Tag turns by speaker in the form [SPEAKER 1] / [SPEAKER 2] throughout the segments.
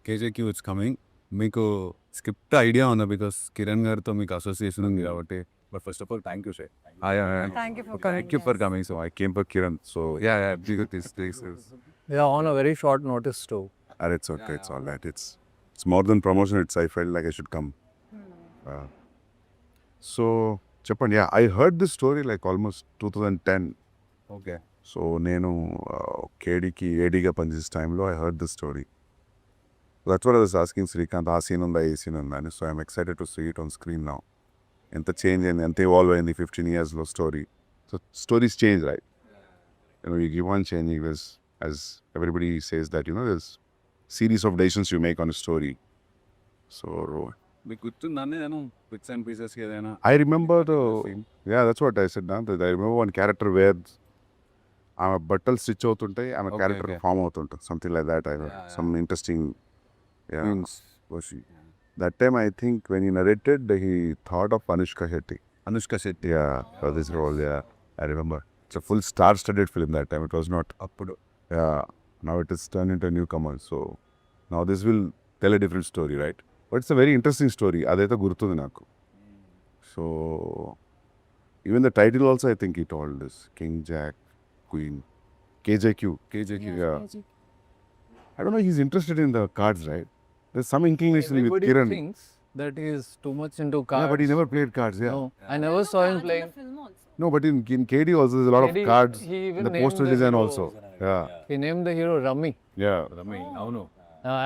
[SPEAKER 1] KJQ it's coming. మీకు script idea ఉందా? Because Kiran గారితో మీకు అసోసియేషన్ ఉంది కాబట్టి. But first of all thank you sir. Thank you for coming. So I came for Kiran. So yeah, this is.
[SPEAKER 2] Yeah, on a very short notice too.
[SPEAKER 3] It's okay. It's all right. It's more than promotion. I felt like I should come. So చెప్పండి. Yeah, I heard this story like almost 2010.
[SPEAKER 1] Okay.
[SPEAKER 3] So నేను కేడీకి ఏడీగా పనిచేసే టైంలో I heard this story. That's what I was asking Srikanth. ఆ scene ఉందా, ఏ scene ఉందా అని. So I'm excited to see it on screen now. ఎంత change అయింది, ఎంత ఇవాల్వ్ అయింది 15 yearsలో story. So stories change, right? You keep on changing this, as everybody says that, there's series of decisions you make on a story. So
[SPEAKER 1] మీకు గుర్తుందండి నేను bits and pieces ఏదైనా?
[SPEAKER 3] I remember that's what I said now. That I remember one character where ఆమె బట్టలు stitch అవుతుంటాయి, ఆమె character form అవుతుంటుంది, something like that. Some interesting that time I think when he narrated, he thought of Anushka Shetty. Yeah, for this role. Yeah, I remember. It's a full star-studded film that time. It was not appudu. Yeah, now it is turned into a newcomer. So now this will tell a different story, right? But it's a very interesting story. Adaitha gurtundi naku. So even the title also, I think he told this King, Jack, Queen, KJQ. Yeah. I don't know, he's interested in the cards, right? There's some inclination with Kiran.
[SPEAKER 2] Everybody thinks that he is too much into cards.
[SPEAKER 3] Yeah, but he never played cards. Yeah.
[SPEAKER 2] No, I never saw him playing.
[SPEAKER 3] No, but in KD also there's a lot of
[SPEAKER 2] KD,
[SPEAKER 3] cards.
[SPEAKER 2] he even
[SPEAKER 3] The
[SPEAKER 2] named
[SPEAKER 3] poster
[SPEAKER 2] the
[SPEAKER 3] design
[SPEAKER 2] hero.
[SPEAKER 3] also. Yeah.
[SPEAKER 2] He named the hero Rummy.
[SPEAKER 3] Yeah.
[SPEAKER 1] అవును.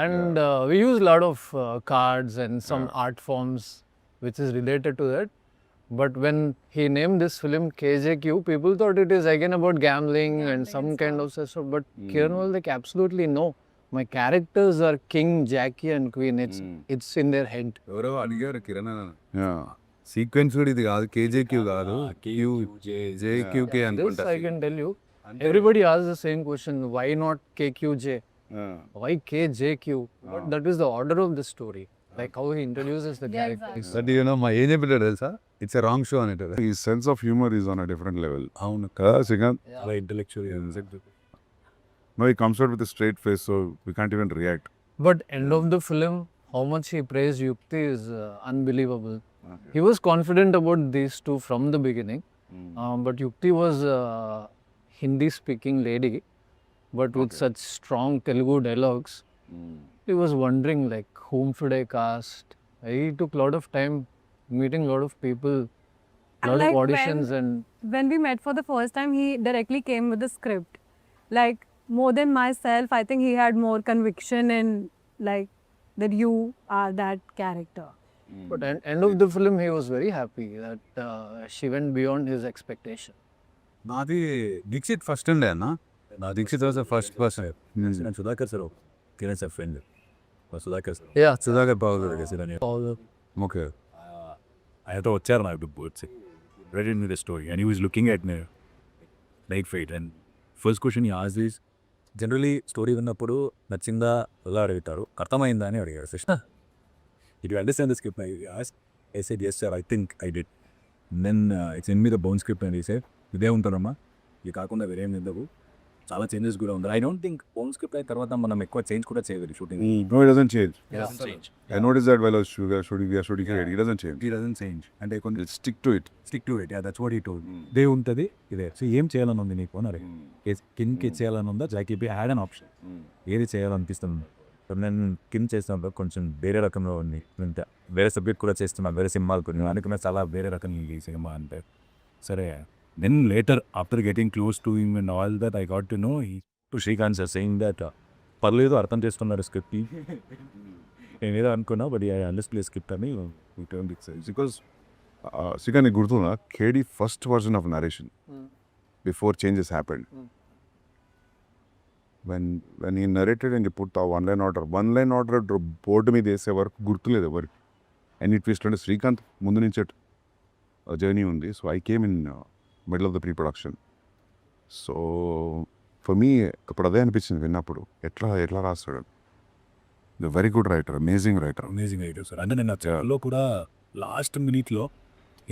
[SPEAKER 2] And we use a lot of cards and some art forms which is related to that. But when he named this film KJQ, people thought it is again about gambling and some kind of stuff. But Kiran was like, absolutely no. My characters are King, Jackie and Queen. It's in their head.
[SPEAKER 1] ఎవరో అడిగారు కిరణ్ అన్న,
[SPEAKER 3] Yeah.
[SPEAKER 1] Sequence కూడా ఇది కాదు, KJQ కాదు, JQK
[SPEAKER 2] This
[SPEAKER 1] అనుకుంటా.
[SPEAKER 2] I can tell you. Everybody asks the same question. Why not KQJ? Why KJQ? But that is the order of the story. Like how he introduces the characters.
[SPEAKER 1] That మా ఏం చెప్పారు తెలుసా? It's a wrong show అనేటారు.
[SPEAKER 3] His sense of humor is on a different level.
[SPEAKER 1] అవును.
[SPEAKER 3] Srikanth?
[SPEAKER 1] Intellectual.
[SPEAKER 3] No, he comes out with a straight face, so we can't even react.
[SPEAKER 2] But end of the film, how much he praised Yukti is unbelievable. He was confident about these two from the beginning. But Yukti was a Hindi-speaking lady, but with such strong Telugu dialogues. He was wondering like, whom should I cast? He took a lot of time meeting a lot of people, lot
[SPEAKER 4] like
[SPEAKER 2] of auditions
[SPEAKER 4] when we met for the first time, he directly came with the script. Like, more than myself, I think he had more conviction in like that you are that character.
[SPEAKER 2] But at end of the film, he was very happy that she went beyond his expectation.
[SPEAKER 1] నాది Dixit first ఉండే అన్న. నా Dikshit was the first person.
[SPEAKER 5] Sudhakar sir, Kiran sir friend. Sudhakar sir.
[SPEAKER 2] Yeah,
[SPEAKER 1] Sudhakar బాగుంది.
[SPEAKER 5] Okay. ఆయనతో వచ్చారు నాకు boards. Read me the story and he was looking at me like fate, and first question he asked is, generally story విన్నప్పుడు నచ్చిందా ఎలా అడుగుతారు, అర్థమైందా అని అడిగారు. Did you understand the script? I asked. I said yes sir, I think I did. And then he sent me the bone script and he said, ఇదే ఉంటారమ్మా, ఇది కాకుండా వేరేం నిందవు, చాలా చేంజెస్ కూడా ఉంది. I don't think bone script అయిన తర్వాత మనం ఎక్కువ చేంజ్ కూడా చేయలేదు shooting.
[SPEAKER 3] No, it doesn't change.
[SPEAKER 5] Change.
[SPEAKER 3] I noticed that while I was shooting here, he doesn't change.
[SPEAKER 5] He doesn't change. అంటే కొంచెం
[SPEAKER 3] Stick to it.
[SPEAKER 5] Stick to it. Yeah, that's what he told. ఇదే ఉంటుంది ఇదే. So ఏం చేయాలని ఉంది నీకు అని అడిగి, కిన్కి చేయాలని ఉందా, జాకీపీ హ్యాడ్ అన్ ఆప్షన్, ఏది చేయాలనిపిస్తుంది. నేను కిన్ చేస్తున్నప్పుడు కొంచెం వేరే రకంలో ఉంది, వేరే సబ్జెక్ట్ కూడా చేస్తున్నాను, వేరే సినిమాలు కొన్ని అనుకున్నా చాలా వేరే రకం ఈ సినిమా అంటే. సరే, then later after getting close to him and all that I got to know to Srikanth sir saying that పర్లేదు అర్థం చేస్తున్నారు స్క్రిప్ట్. నేను ఏదో అనుకున్నా, బట్ ఐ అండర్స్టాండ్ స్క్రిప్ట్ అని
[SPEAKER 3] Because Srikanth, గుర్తుందా KD first version of narration before changes happened. When he narrated and he put the one line order board మీద వేసే వరకు గుర్తులేదు ఎవరికి. అండ్ ఇట్ ట్విస్ట్ అంటే శ్రీకాంత్ ముందు నుంచి జర్నీ ఉంది. So I came in middle of the pre production. So for me ఇప్పుడు అదే అనిపించింది విన్నప్పుడు, ఎట్లా రాస్తాడు. The very good writer, amazing writer
[SPEAKER 5] sir. అంటే నేను తెలుగులో కూడా లాస్ట్ మినిట్లో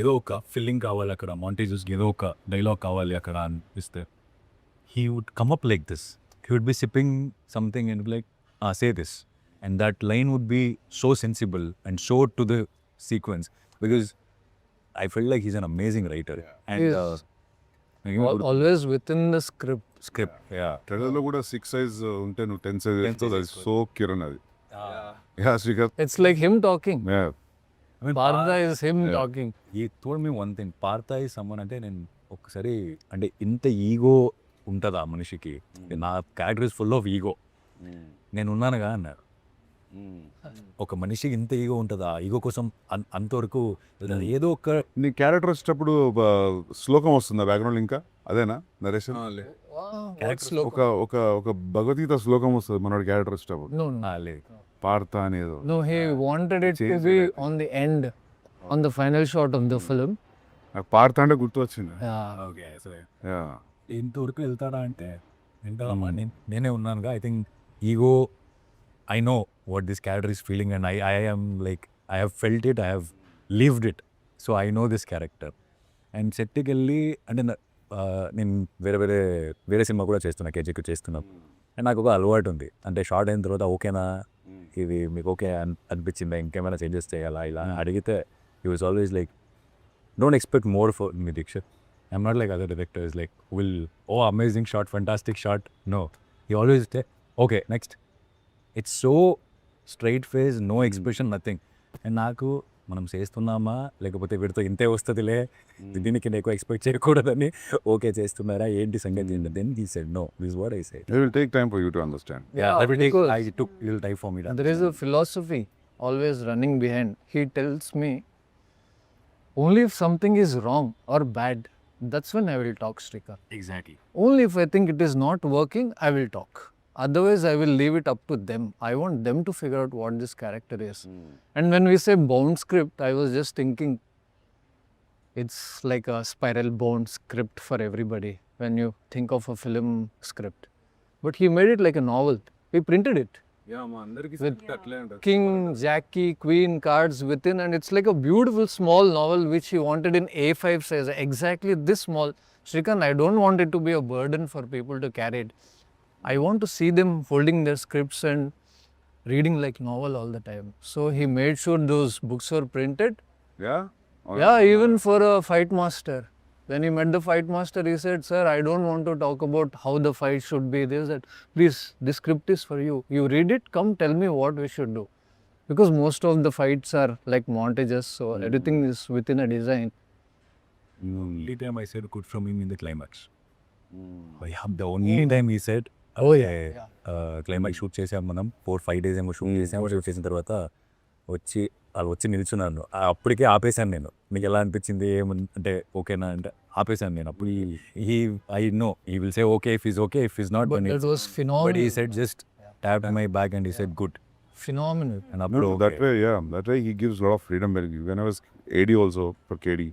[SPEAKER 5] ఏదో ఒక ఫిల్లింగ్ కావాలి అక్కడ, మాంటేజెస్ ఏదో ఒక డైలాగ్ కావాలి అక్కడ అనిపిస్తే, he would come up like this. He would be sipping something and be like, say this. and that line would be so sensible and so to the sequence, because I felt like he's an amazing writer. And
[SPEAKER 2] He is. Always within the script.
[SPEAKER 5] script, yeah.
[SPEAKER 3] ట్రైలర్లో కూడా 6 size ఉంటే నువ్వు 10 size వేస్తావు. అది so Kiran అది. Yeah Srikanth.
[SPEAKER 2] It's like him talking.
[SPEAKER 3] Yeah.
[SPEAKER 5] I mean,
[SPEAKER 2] Partha is him talking.
[SPEAKER 5] he told me one thing. Partha is someone అంటే నేను ఒకసారి అంటే ఇంత ఈగో ఉంటుందా మనిషికి, నా character is full of ego, నేను ఉన్నానుగా అన్నారు. ఒక మనిషికి ఇంత ఈగో ఉంటుందా, ఈగో కోసం అంతవరకు ఏదో ఒక
[SPEAKER 3] నీ క్యారెక్టర్ వచ్చేటప్పుడు శ్లోకం వస్తుందా బ్యాక్గ్రౌండ్ ఇంకా అదేనా నరేషన్? ఒక ఒక ఒక భగవద్గీత శ్లోకం వస్తుంది మనోడి క్యారెక్టర్ వచ్చేటప్పుడు.
[SPEAKER 2] No, no.
[SPEAKER 5] లేదు.
[SPEAKER 3] పార్త అనేదో.
[SPEAKER 2] No, he wanted it to be on the end, on the final shot of the film.
[SPEAKER 3] నాకు పార్త అంటే గుర్తు వచ్చింది.
[SPEAKER 2] Yeah.
[SPEAKER 5] ఓకే అసలు
[SPEAKER 3] యా.
[SPEAKER 5] ఇంతవరకు వెళ్తాడా అంటే వెళ్తాడమ్మా, నేనే ఉన్నానుగా. I think ego, I know what this character is feeling and I am like I have felt it, I have lived it, so I know this character. And సెట్కి వెళ్ళి అంటే నేను వేరే సినిమా కూడా చేస్తున్నా, కేజీకి చేస్తున్నాం. అండ్ నాకు ఒక అలవాటు ఉంది, అంటే షార్ట్ అయిన తర్వాత ఓకేనా, ఇది మీకు ఓకే అనిపించిందా, ఇంకేమైనా చేంజెస్ చేయాలా ఇలా అడిగితే he was always like don't expect more for me Dikshit. I'm not like other directors like will oh amazing shot, fantastic shot. No, he always say okay next. It's so straight face, no expression, nothing. And నాకు మనం చేస్తున్నామా లేకపోతే వీడితో ఇంతే వస్తుందిలే, దీనికి ఎక్కువ expect చేయకూడదని, ఓకే చేస్తున్నారా ఏంటి సంగతి, then he said no, this is what I said.
[SPEAKER 3] It will take time for you to understand.
[SPEAKER 5] Yeah, every day
[SPEAKER 2] because
[SPEAKER 5] I took little time for me.
[SPEAKER 2] There is a philosophy always running behind. He tells me only if something is wrong or bad, that's when I will talk, Srikanth.
[SPEAKER 5] Exactly.
[SPEAKER 2] Only if I think it is not working, I will talk. Otherwise, I will leave it up to them. I want them to figure out what this character is. And when we say bound script, I was just thinking it's like a spiral bound script for everybody when you think of a film script. But he made it like a novel. He printed it.
[SPEAKER 1] Yeah మా అందరికి
[SPEAKER 2] With
[SPEAKER 1] అట్లే ఉంటుంది.
[SPEAKER 2] King, Jackie, Queen cards within, and it's like a beautiful small novel which he wanted in A5 size, exactly this small. Srikanth, I don't want it to be a burden for people to carry it. I want to see them holding their scripts and reading like novel all the time. So he made sure those books were printed.
[SPEAKER 3] Yeah?
[SPEAKER 2] Yeah, even for a fight master. When he met the fight master, he said, "Sir, I don't want to talk about how the fight should be." They said, "Please, this script is for you. You read it, come tell me what we should do." Because most of the fights are like montages, so everything is within a design.
[SPEAKER 5] Only time I said good from him in the climax. But yeah, the only time he said, oh yeah, climax shoot చేసాం మనం 4-5 days ఏమో shoot చేసాము. Shoot చేసిన తర్వాత వాళ్ళు వచ్చి నిల్చున్నాను, అప్పటికే ఆపేశాను నేను. మీకు ఎలా అనిపించింది అంటే ఓకేనా అంటే ఆపేశాను నేను. అప్పుడు I know he will say okay if is okay, if is not,
[SPEAKER 2] But it was phenomenal.
[SPEAKER 5] But he said just tapped my back and he said good.
[SPEAKER 2] Phenomenal.
[SPEAKER 5] And
[SPEAKER 3] No,
[SPEAKER 5] అప్పుడు
[SPEAKER 3] that way, yeah. That way he gives a lot of freedom. When I was AD also for KD,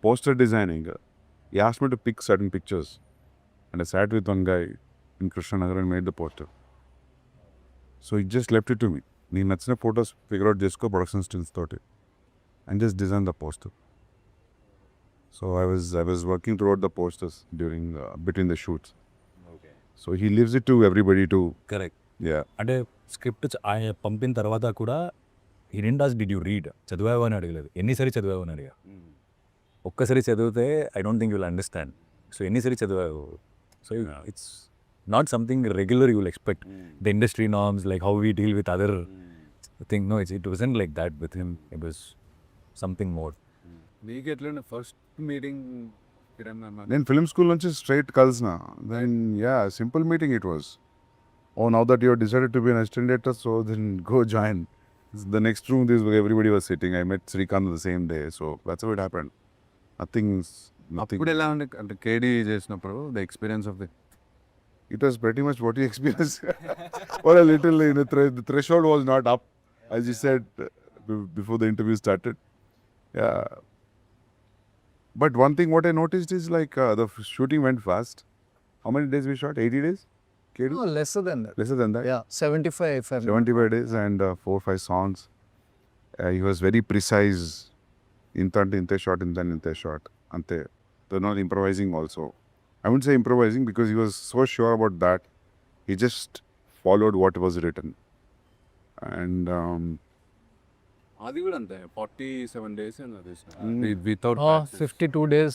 [SPEAKER 3] poster designing, he asked me to pick certain pictures. And I sat with one guy in Krishna Nagar and made the poster. So he just left it to me. నీకు నచ్చిన photos figure out చేసుకో production stills తోటి and just design the poster. So I was working through out the posters during between the shoots. So he lives it to everybody to.
[SPEAKER 5] Correct.
[SPEAKER 3] Yeah.
[SPEAKER 5] అంటే script ఆయన పంపిన తర్వాత కూడా ఈ నిండాస్ did you read, చదివావు అని అడగలేదు, ఎన్నిసారి చదివావు అని అడిగా. ఒక్కసారి చదివితే I don't think you will understand. So ఎన్నిసారి చదివావు. So it's not something regular you will expect. The industry norms like how we deal with other thing, no it wasn't like that with him. It was something more.
[SPEAKER 1] నీకు ఎట్లా first meeting Kiran అన్న?
[SPEAKER 3] నేను film school నుంచి straight కలిసిన. Then yeah simple meeting it was. Oh, now that you have decided to be an assistant director, so then go join. The next room, everybody was sitting. I met Srikanth the same day, so that's how it happened. Nothing.
[SPEAKER 1] ఇప్పుడు ఎలా ఉండే అంటే కేడీ చేసినప్పుడు the experience of the
[SPEAKER 3] It was pretty much what you experienced. Or a little, the threshold was not up, as you said before the interview started. Yeah. But one thing what I noticed is like the shooting went fast. How many days we shot? 80 days? KD?
[SPEAKER 2] No, lesser than that.
[SPEAKER 3] Lesser than that?
[SPEAKER 2] Yeah, 75 if I'm
[SPEAKER 3] 75 days and 4-5 songs. He was very precise. Inte shot, inte shot. Ante. They're not improvising also. I wouldn't say improvising because he was so sure about that. He just followed what was written. And
[SPEAKER 1] అది కూడా అంతే 47 days without
[SPEAKER 2] 52 days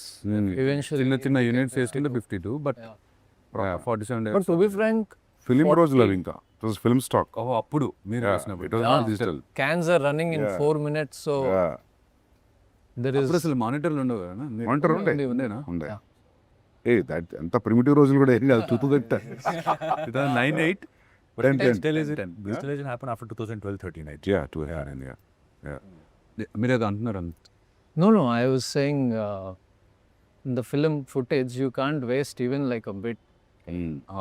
[SPEAKER 2] eventually.
[SPEAKER 1] చిన్న చిన్న units వేసుకుంటే 52 but 47 days.
[SPEAKER 2] But to be frank,
[SPEAKER 3] film రోజులు అవి ఇంకా it was film stock.
[SPEAKER 1] అప్పుడు మీరు
[SPEAKER 3] ఇట్
[SPEAKER 1] వేసినప్పుడు
[SPEAKER 3] was not digital.
[SPEAKER 2] cans are running in 4 minutes, so there is
[SPEAKER 1] అప్పుడు అసలు మానిటర్లు ఉండవు కదా
[SPEAKER 3] మానిటర్ ఉండే
[SPEAKER 1] ఉండేనా
[SPEAKER 3] ఉండే. దట్ ఎంత ప్రిమిటివ్ రోజులు కూడా ఏం కాదు.
[SPEAKER 1] 2009-8
[SPEAKER 5] Digitalization happened after 2012-13, I think.
[SPEAKER 3] Yeah, 2009, yeah.
[SPEAKER 1] మీరు ఏదో అంటున్నారు
[SPEAKER 2] no, I was saying in the film footage you can't waste even like a bit.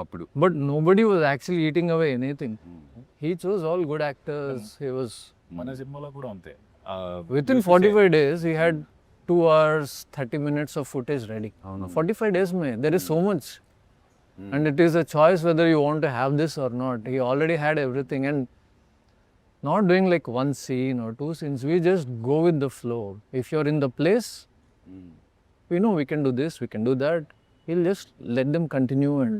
[SPEAKER 1] అప్పుడు
[SPEAKER 2] But nobody was actually eating away anything. He chose all good actors. He was
[SPEAKER 5] మన సినిమాలో కూడా అంతే.
[SPEAKER 2] within 45 days he had 2 hours 30 minutes of footage ready. 45 days mein there is so much. And it is a choice whether you want to have this or not. He already had everything, and not doing like one scene or 2 scenes. We just go with the flow. If you're in the place, we know we can do this, we can do that. He'll just let them continue. And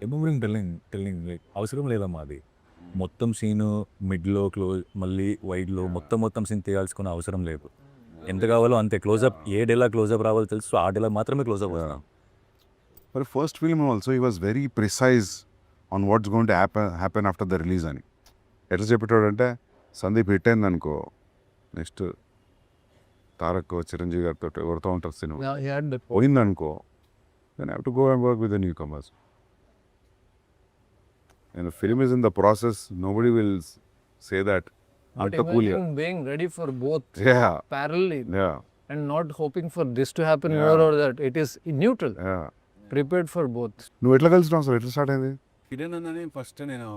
[SPEAKER 5] ఎమోరింగ్ telling like అవసరం లేదమ్మా అది. మొత్తం scene మిడ్లో close మళ్ళీ వైడ్లో మొత్తం scene తీయాల్సుకున్న అవసరం లేదు. ఎంత కావాలో అంతే క్లోజప్. ఏ డేలా క్లోజప్ రావాలో తెలుసు, ఆ డేలా మాత్రమే క్లోజప్ వస్తాం.
[SPEAKER 3] For first film also he was very precise on what's going to happen after the release అని. ఎట్లా చెప్పేటోడంటే సందీప్ హిట్ అయింది అనుకో, నెక్స్ట్ తారక్ చిరంజీవి గారితో ఎవరితో ఉంటారు cinema
[SPEAKER 2] now he had the
[SPEAKER 3] పోయిందనుకో, then I have to go and work with the newcomers. And the film is in the process, nobody will say that anta cool.
[SPEAKER 2] imagine being ready for both
[SPEAKER 3] Yeah,
[SPEAKER 2] parallelly
[SPEAKER 3] yeah,
[SPEAKER 2] and not hoping for this to happen more or that. It is neutral,
[SPEAKER 3] yeah.
[SPEAKER 2] prepared for both.
[SPEAKER 3] నువ్వు ఎట్లా కలిసినావు అసలు, ఎట్లా start అయింది?
[SPEAKER 1] కిరణ్ అన్నని first నేను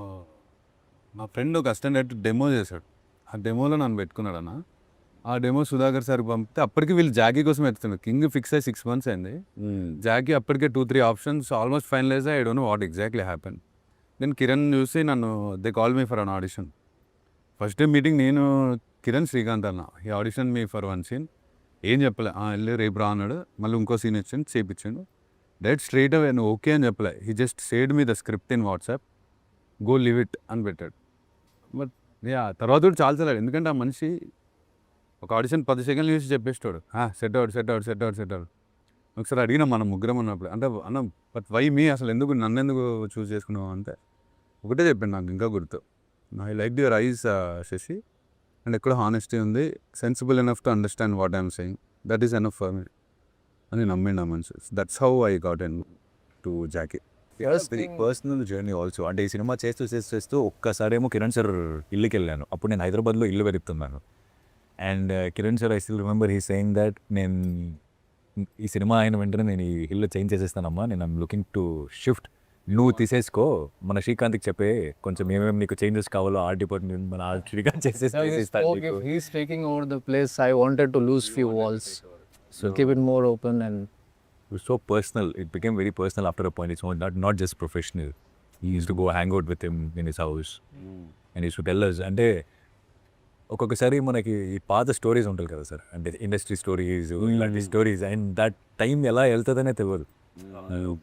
[SPEAKER 1] మా friend ఒక assistant demo చేశాడు. ఆ డెమోలో నన్ను పెట్టుకున్నాడు అన్న. ఆ డెమో సుధాకర్ సార్ పంపితే అప్పటికి వీళ్ళు జాకీ కోసం ఎత్తుతున్నారు. కింగ్ ఫిక్స్ అయ్యి 6 months అయింది. జాకీ అప్పటికే 2-3 options almost finalize. I don't know what exactly happen. నేను కిరణ్ చూసి నన్ను they call me for an audition. First day meeting నేను కిరణ్ శ్రీకాంత్ అన్న. ఈ ఆడిషన్ మీ ఫర్ 1 scene. ఏం చెప్పలే, వెళ్ళి రేపు రా అన్నాడు. మళ్ళీ ఇంకో సీన్ ఇచ్చాను, చేయించాడు. డైరెక్ట్ స్ట్రైట్ అవే నువ్వు ఓకే అని చెప్పలే. He just said me the script in WhatsApp, go live it అని పెట్టాడు. బట్ తర్వాత కూడా చాలా ఎందుకంటే ఆ మనిషి ఒక ఆడిషన్ 10 seconds చూసి చెప్పేస్తాడు, సెట్ అవుట్. ఒకసారి అడిగినా మనం ముగ్గురం ఉన్నప్పుడు, అంటే అన్న బట్ వై మీ, అసలు నన్ను ఎందుకు చూస్ చేసుకున్నావు అంటే ఒకటే చెప్పాను నాకు ఇంకా గుర్తు. I like your eyes Shashi, and ఎక్కడ హానెస్టీ ఉంది, sensible enough to understand what I'm saying, that is enough for me అని నమ్మిండు ఆ మనిషి. That's how I got into Jackie.
[SPEAKER 5] Very personal journey also. అంటే ఈ సినిమా చేస్తూ ఒక్కసారేమో కిరణ్ సార్ ఇల్లుకి వెళ్ళాను. అప్పుడు నేను హైదరాబాద్లో ఇల్లు వెతుకుతున్నాను. And Kiran sir I still remember he saying that నేను ఈ సినిమా అయిన వెంటనే నేను ఈ ఇల్లు చేంజ్ చేసేస్తానమ్మా, నేను ఐమ్ లుకింగ్ టు షిఫ్ట్, నువ్వు తీసేసుకో, మన శ్రీకాంత్కి చెప్పే కొంచెం ఏమేమి నీకు చేంజెస్ కావాలో ఆర్ట్ డిపార్ట్మెంట్ మన Srikanth
[SPEAKER 2] If he's taking over the place, I wanted to lose few walls, so keep it more open. And
[SPEAKER 5] it was so personal. It became very personal after a point. It's not just professional. He used to go hang out with him in his house, and he used to tell us. అంటే ఒక్కొక్కసారి మనకి ఈ పాత stories ఉంటాయి కదా sir, అంటే industry stories, ఇలాంటి stories, and that time ఎలా వెళ్తుందనే తెలియదు.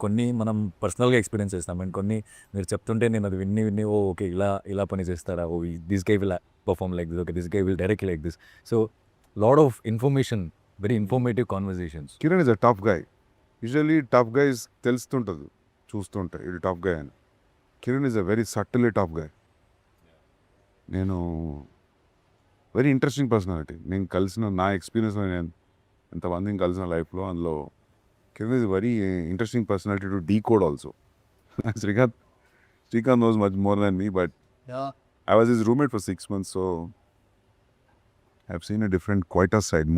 [SPEAKER 5] కొన్ని మనం పర్సనల్గా ఎక్స్పీరియన్స్ చేస్తాం, అండ్ కొన్ని మీరు చెప్తుంటే నేను అది విన్ని ఓకే ఇలా పని చేస్తారా, this guy will perform like this, okay this guy will direct like this. So lot of information, very informative conversations.
[SPEAKER 3] Kiran is a tough guy. Usually tough guys తెలుస్తుంటుంది చూస్తుంటే ఇది టఫ్ గై అని. Kiran is a very subtly tough guy. నేను very interesting personality. నేను కలిసిన నా ఎక్స్పీరియన్స్లో, నేను ఎంతమందిని కలిసిన లైఫ్లో, అందులో Kiran is very interesting personality to decode also. Srikanth knows much more than me, but
[SPEAKER 2] yeah,
[SPEAKER 3] I was his roommate for 6 months, so I've seen a different,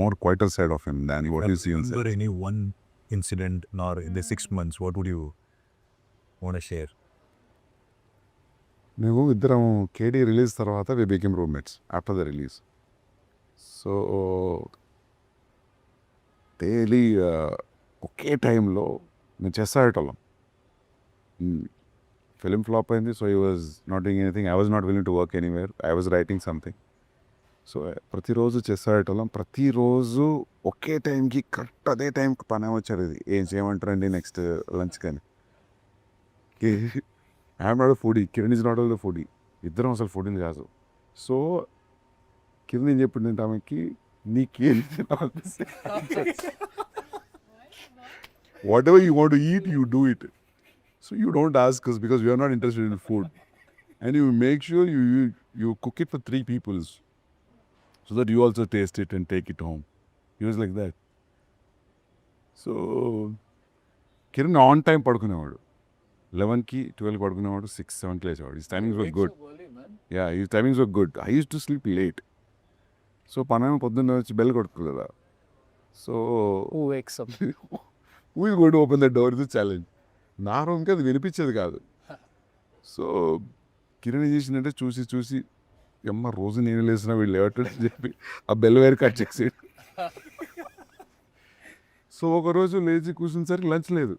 [SPEAKER 3] more quieter side of him than what you see on set.
[SPEAKER 5] Remember any one incident or in the 6 months, what would you want to share?
[SPEAKER 3] మేము ఇద్దరం KD release తర్వాత we became roommates after the release. So daily ఒకే టైంలో మేము chess ఆడేటోళ్ళం. Film flop అయింది, so he was not doing anything, I was not willing to work anywhere, I was writing something. So ప్రతిరోజు chess ఆడేటోళ్ళం. ప్రతిరోజు ఒకే టైంకి కరెక్ట్ అదే టైంకి పని వచ్చారు. ఇది ఏం చేయమంటారండి నెక్స్ట్ లంచ్ కానీ. I'm not a foodie, Kiran is not all the foodie. ఇద్దరం అసలు ఫుడ్ని కాదు. సో కింద ఏం చెప్పిందంటే ఆమెకి నీకేం what ever you want to eat you do it. So you don't ask us because we are not interested in food. And you make sure you cook it for 3 people so that you also taste it and take it home. He was like that. So Kiran on time పడుకునేవాడు. 11కి 12కి పడుకునేవాడు, 6, 7కి లేచేవాడు. His timings were good. Yeah, his timings were good. I use to sleep late. So పనేమో పొద్దున్న వచ్చి bell కొడుతుంది కదా. So
[SPEAKER 2] Who wakes up?
[SPEAKER 3] who is going to open the door is a challenge. నా రూమ్కి అది వినిపించేది కాదు. సో కిరణ్ ఏం చేసిందంటే చూసి అమ్మ రోజు నేను లేసిన వీళ్ళు లేవట్లేదు అని చెప్పి ఆ బెల్ వైర్ కట్ చేసేది. సో ఒకరోజు లేచి కూర్చునేసరికి లంచ్ లేదు.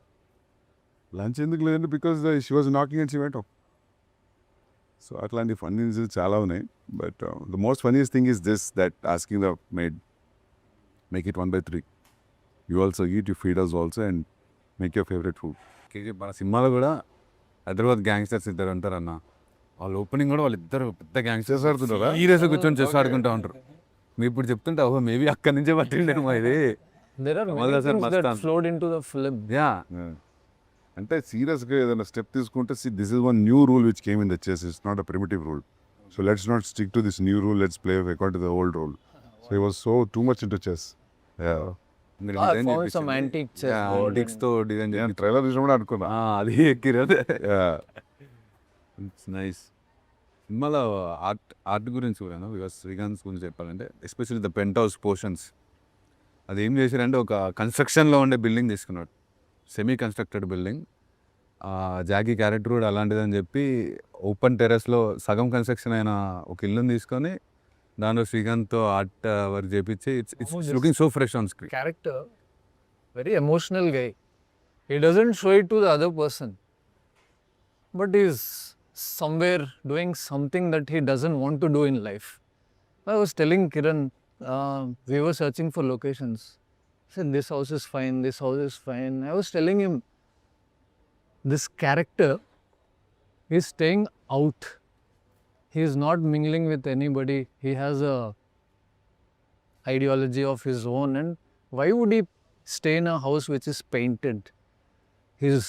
[SPEAKER 3] లంచ్ ఎందుకు లేదంటే because she was knocking and she went off. So అట్లాంటి ఫన్నీ ఇన్సిడెంట్స్ చాలా ఉన్నాయి. But the most funniest thing is this, that asking the made make it 1/3. You also eat, you feed us also and make your favourite food.
[SPEAKER 1] మన సినిమాలో కూడా Hyderabad gangsters ఇద్దరు ఉంటారు అన్న. వాళ్ళ ఓపెనింగ్ కూడా వాళ్ళిద్దరు పెద్ద గ్యాంగ్స్టర్స్ ఆడుతుంటారా, సీరియస్గా కూర్చొని చెస్ ఆడుకుంటూ ఉంటారు. మీరు ఇప్పుడు చెప్తుంటే ఓహో మేబీ అక్కడి నుంచే పట్టిండేమో ఇది.
[SPEAKER 2] There are many
[SPEAKER 1] Kamal
[SPEAKER 2] things that
[SPEAKER 1] Mastan.
[SPEAKER 2] flowed into the film.
[SPEAKER 1] Yeah,
[SPEAKER 3] అంటే సీరియస్గా ఏదైనా స్టెప్ తీసుకుంటే this is one new rule which came in the chess. It's not a primitive rule. So let's not stick to this new rule, let's play according to the old rule. So he was so too much into chess.
[SPEAKER 2] I found some antique chess board
[SPEAKER 1] antiques తో design
[SPEAKER 3] నేను trailer చూసినప్పుడు అనుకున్నా.
[SPEAKER 1] అది ఎక్కిరదే. It's nice. సినిమాలో art గురించి కూడా because Srikanth గురించి చెప్పాలంటే especially the penthouse portions. అది ఏం చేశారంటే ఒక కన్స్ట్రక్షన్లో ఉండే బిల్డింగ్ తీసుకున్నాడు, semi constructed building. Jackie character కూడా అలాంటిదని చెప్పి ఓపెన్ టెర్రస్లో సగం కన్స్ట్రక్షన్ అయిన ఒక ఇల్లుని తీసుకొని దాంట్లో శ్రీకాంత్తో ఆర్ట్ వర్క్ చేపించి it's looking so fresh on screen.
[SPEAKER 2] character, very emotional guy. He doesn't show it to the other person, but he's somewhere doing something that he doesn't want to do in life. I was telling Kiran, we were searching for locations. I said, this house is fine, this house is fine. I was telling him, this character is staying out. He is not mingling with anybody. He has a ideology of his own, and why would he stay in a house which is painted? His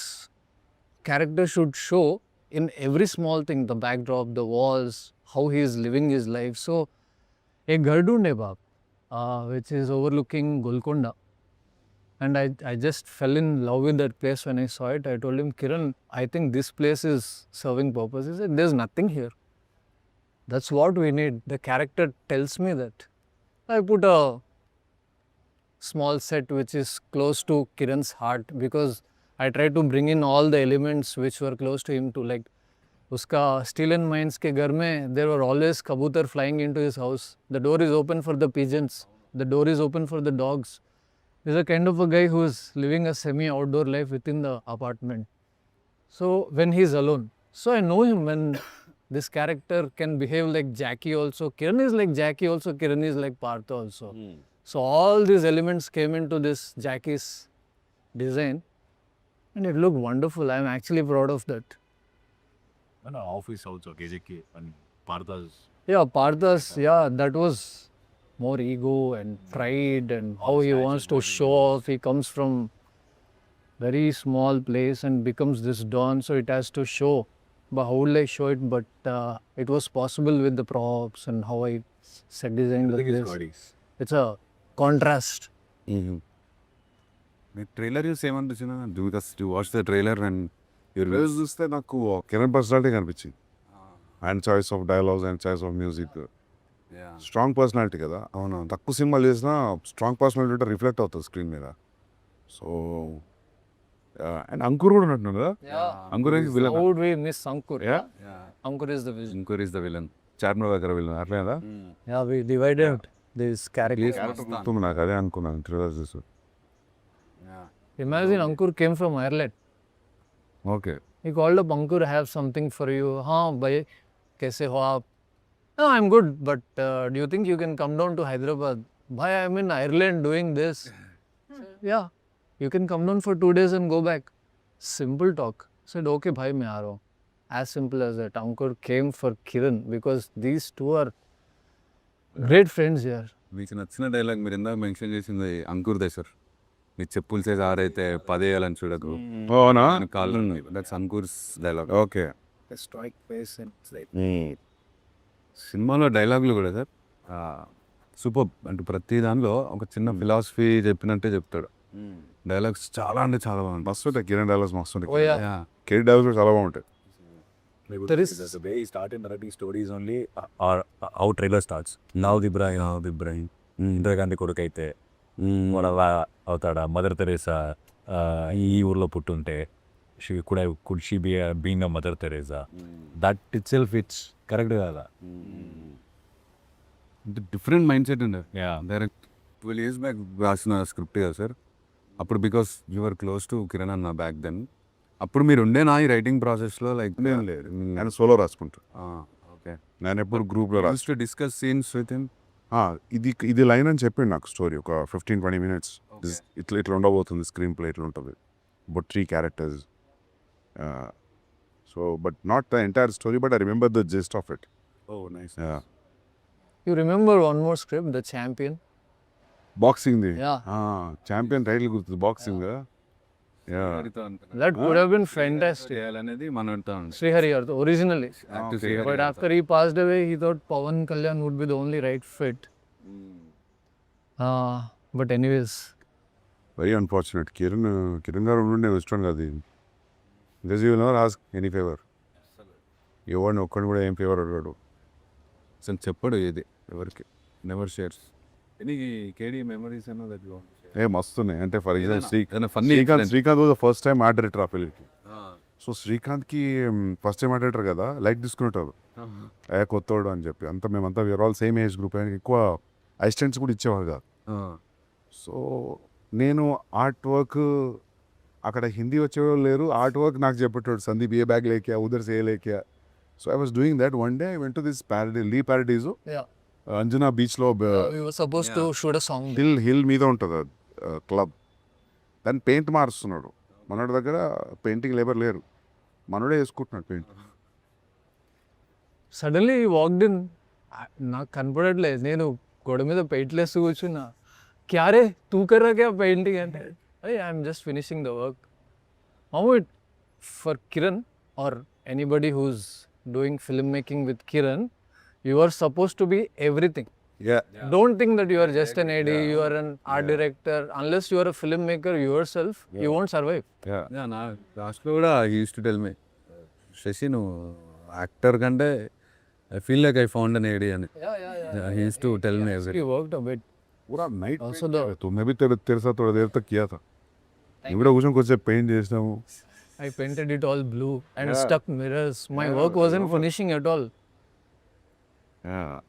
[SPEAKER 2] character should show in every small thing, the backdrop, the walls, how he is living his life. So a Gardunde Bab, which is overlooking Golconda, and I just fell in love with that place when I saw it. I told him, Kiran, I think this place is serving purpose. He said, there's nothing here. That's what we need. The character tells me that. I put a small set which is close to Kiran's heart because I tried to bring in all the elements which were close to him too. Like uska Steel and Mines ke ghar mein there were always kabutar flying into his house. The door is open for the pigeons. The door is open for the dogs. He's a kind of a guy who is living a semi-outdoor life within the apartment. So when he's alone, so I know him when this character can behave like Jackie also. Kiran is like Jackie also. Kiran is like Partha also. So all these elements came into this Jackie's design and it looked wonderful. I'm actually proud of that.
[SPEAKER 5] And office also, KJK and Partha's.
[SPEAKER 2] Yeah, Partha's, yeah, that was more ego and pride and how he wants to show off. He comes from very small place and becomes this don, so it has to show. But how will I show it? But it was possible with the props and how I set design like this. It's a contrast.
[SPEAKER 1] మీరు trailer చూసి ఏమనిపించిన do watch the trailer and
[SPEAKER 3] trailer చూస్తే నాకు Kiran personality కనిపించింది. And choice of dialogues and choice of music, strong personality కదా. అవును, తక్కువ సినిమాలు చేసినా స్ట్రాంగ్ పర్సనాలిటీ ఉంటే రిఫ్లెక్ట్ అవుతుంది స్క్రీన్ మీద. సో అండ్ అంకుర్ కూడా ఉన్నట్టు కదా. Ankur is villain.
[SPEAKER 2] How would we miss Ankur?
[SPEAKER 3] Yeah.
[SPEAKER 2] Ankur is the villain.
[SPEAKER 1] Ankur is the villain.
[SPEAKER 3] Charminar దగ్గర వెళ్ళిన అట్లే కదా.
[SPEAKER 2] Yeah, we divided this character.
[SPEAKER 3] గుర్తుంది నాకు, అదే అనుకున్నాను ట్రైలర్ చూసి.
[SPEAKER 2] Imagine Ankur came from Ireland.
[SPEAKER 3] Okay,
[SPEAKER 2] He called up, Ankur, I have something for you. Haan, bhai, kaise ho aap? No, I'm good, but do you think you can come down to Hyderabad? Bhai, I'm in Ireland doing this. Yeah, you can come down for 2 days and go back. Simple talk. Said, okay, bhai, main aa raha hu. as simple as that. Ankur came for Kiran because these two are great friends here.
[SPEAKER 1] మీకు నచ్చిన dialogue మీరు ఇందాక mention చేసింది Ankur they sir. మీ చెప్పులు చేసి ఆరైతే 10 వేయాలని చూడకు.
[SPEAKER 3] అవునా?
[SPEAKER 1] కాళ్ళు that's Ankur's dialogue.
[SPEAKER 3] Okay.
[SPEAKER 5] Strike face and
[SPEAKER 1] సినిమాలో డైలాగులు కూడా సార్ సూపర్. అంటే ప్రతి దానిలో ఒక చిన్న ఫిలాసఫీ చెప్పినట్టే చెప్తాడు. డైలాగ్స్ చాలా అంటే చాలా బాగుంది.
[SPEAKER 3] మస్తు ఉంటాయి కిరణ్ డైలాగ్స్, మస్తు ఉంటాయి.
[SPEAKER 2] Oh yeah.
[SPEAKER 3] కెరీర్ డైలాగ్స్ కూడా చాలా బాగుంటాయి.
[SPEAKER 5] There is the way he started narrating stories only or how trailer starts. Now the brain. Indira Gandhi కొడుకు అయితే వాడు అలా అవుతాడా, మదర్ తెరేసా ఈ ఊర్లో పుట్టుంటే could she be being a Mother Teresa, that itself it's correct కదా.
[SPEAKER 1] డిఫరెంట్ మైండ్ సెట్ ఉండే.
[SPEAKER 5] Yeah.
[SPEAKER 1] డైరెక్ట్ 12 years బ్యాక్ రాసిన స్క్రిప్ట్ కదా సార్. అప్పుడు because your close to Kiran అన్న బ్యాక్ దెన్. అప్పుడు మీరు ఉండేనా ఈ రైటింగ్ ప్రాసెస్లో? లైక్
[SPEAKER 3] ఏం లేదు, నేను సోలో రాసుకుంటా.
[SPEAKER 1] ఓకే.
[SPEAKER 3] నేను ఎప్పుడు గ్రూప్లో రాసు.
[SPEAKER 1] To discuss scenes with him.
[SPEAKER 3] ఇది లైన్ అని చెప్పిండు నాకు స్టోరీ ఒక 15-20 minutes. ఇట్లా ఉండబోతుంది స్క్రీన్ ప్లే, ఇట్లా ఉంటుంది. But 3 characters. So but not the entire story, but I remember the gist of it.
[SPEAKER 1] Oh nice.
[SPEAKER 2] You remember one more script, The Champion?
[SPEAKER 3] బాక్సింగ్ది.
[SPEAKER 2] Yeah.
[SPEAKER 3] ఛాంపియన్ టైటిల్ గుర్తుంది, boxing.
[SPEAKER 2] That would have been fantastic.
[SPEAKER 1] చేయాలనేది మనతో
[SPEAKER 2] Srihari originally. But after he passed away, he thought Pawan Kalyan would be the only right fit. But anyways,
[SPEAKER 3] very unfortunate. Kiran గారు ఉండి నేను వచ్చాను కదా. Because you never ask any favour. ఎవరిని ఒక్కడిని కూడా ఏం ఫేవర్ అడిగాడు.
[SPEAKER 1] అసలు చెప్పడు ఏది ఎవరికి. Never shares any Kedi memories అన్న that you want to share.
[SPEAKER 3] మస్తున్నాయి. అంటే for example
[SPEAKER 1] funny
[SPEAKER 3] Srikanth was the first time art director of film. So శ్రీకాంత్కి ఫస్ట్ టైం ఆర్ట్ డైరెక్టర్ కదా, లైట్ తీసుకునేటారు కొత్తోడు అని చెప్పి. అంతా మేమంతా we are all same age group. ఆయనకి ఎక్కువ అసిస్టెంట్స్ కూడా ఇచ్చేవారు కాదు. సో నేను ఆర్ట్ వర్క్, అక్కడ హిందీ వచ్చేవాళ్ళు లేరు, ఆర్ట్ వర్క్ నాకు చెప్పేటోడు. సందీప్ ఏ బ్యాగ్ లేక్యా, ఉదర్ సే లేక్యా. So I was doing that. One day I went to this paradise
[SPEAKER 2] yeah.
[SPEAKER 3] Anjuna బీచ్లో
[SPEAKER 2] We were supposed to shoot a song.
[SPEAKER 3] Hill మీద ఉంటుంది క్లబ్. దాన్ని పెయింట్ మారుస్తున్నాడు. మనోడి దగ్గర పెయింటింగ్ లేబర్ లేరు, మనోడే వేసుకుంటున్నాడు paint.
[SPEAKER 2] Suddenly he walked in. నాకు కనపడట్లేదు, నేను గోడ మీద పెయింట్ వేస్తూ కూర్చున్నా. క్యారే తూ కర్రా క్యా పెయింటింగ్ అంటే, I'm just finishing the work. Mamu, for Kiran or anybody who's doing filmmaking with Kiran, you are supposed to be everything. Don't think that you are just an AD, you are an art director. Unless you are a filmmaker yourself, you won't survive.
[SPEAKER 1] నా లాస్ట్లో కూడా he use to tell me, Shashi నువ్వు actor కంటే I feel like I found an AD అని. He use to tell me every.
[SPEAKER 2] He worked a bit.
[SPEAKER 3] पूरा night
[SPEAKER 2] Also the
[SPEAKER 3] तुम्हें भी तेरे साथ थोड़ा देर तक किया था. నేను కూడా కూర్చొని కొంచెం పెయింట్ చేసినాము.
[SPEAKER 2] I painted it all blue and stuck mirrors. My work wasn't finishing at all.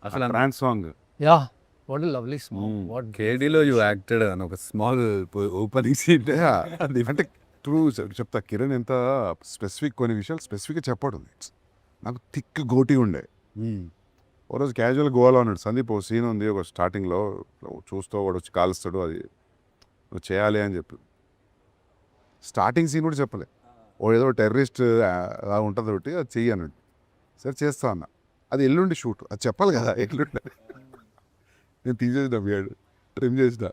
[SPEAKER 3] అసలు trance song.
[SPEAKER 2] Yeah, what a lovely song. What
[SPEAKER 1] కేడీలో యూ యాక్టెడ్ అని ఒక స్మాల్ ఓపెనింగ్ సీన్.
[SPEAKER 3] అంటే ట్రూ చెప్తా, కిరణ్ ఎంత స్పెసిఫిక్, కొన్ని విషయాలు స్పెసిఫిక్గా చెప్పాడు. నాకు థిక్ గోటి ఉండే. ఓ రోజు క్యాజువల్ గోవాలో ఉన్నాడు సందీప్. ఓ సీన్ ఉంది ఒక స్టార్టింగ్లో, చూస్తూ వాడు వచ్చి కాలుస్తాడు, అది నువ్వు చేయాలి అని చెప్పి. స్టార్టింగ్ సీన్ కూడా చెప్పలే. ఓ ఏదో టెర్రరిస్ట్ అలా ఉంటుంది ఒకటి, అది చెయ్యి అన్నాడు. సరే చేస్తా అన్న. అది ఎల్లుండి షూట్, అది చెప్పాలి కదా ఎల్లుండి. నేను తీసేసిన బియర్డ్ ట్రిమ్ చేసిన.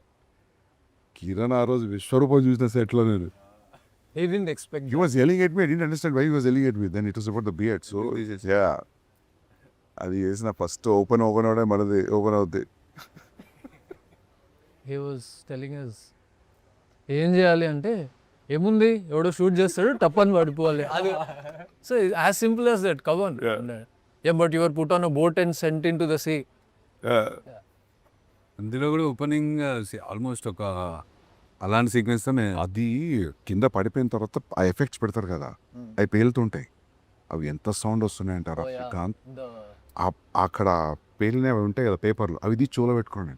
[SPEAKER 3] కిరణ్ ఆ రోజు విశ్వరూపం చూసిన సెట్లో నేను.
[SPEAKER 2] he didn't expect.
[SPEAKER 3] He was yelling at me. I didn't understand why he was yelling at me. Then it was about the beard. So yeah, అది చేసిన ఫస్ట్ ఓపెన్ అవడే మనది ఓపెన్ అవుద్ది.
[SPEAKER 2] He was telling us ఏం చేయాలి అంటే, ఏముంది ఎవడో shoot చేస్తాడు టప్పని పడిపోవాలి. అది so as simple as that. Come on. Yeah, but you were put on a boat and sent into the sea.
[SPEAKER 1] అందులో కూడా ఓపెనింగ్ ఆల్మోస్ట్ ఒక అలాంటి సీక్వెన్స్తో
[SPEAKER 3] అది కింద పడిపోయిన తర్వాత ఆ ఎఫెక్ట్స్ పెడతారు కదా, అవి పేలుతుంటాయి. అవి ఎంత సౌండ్ వస్తున్నాయి అంటారు. అక్కడ పేలినవి ఉంటాయి కదా పేపర్లు, అవి ఇది చోలో పెట్టుకోండి.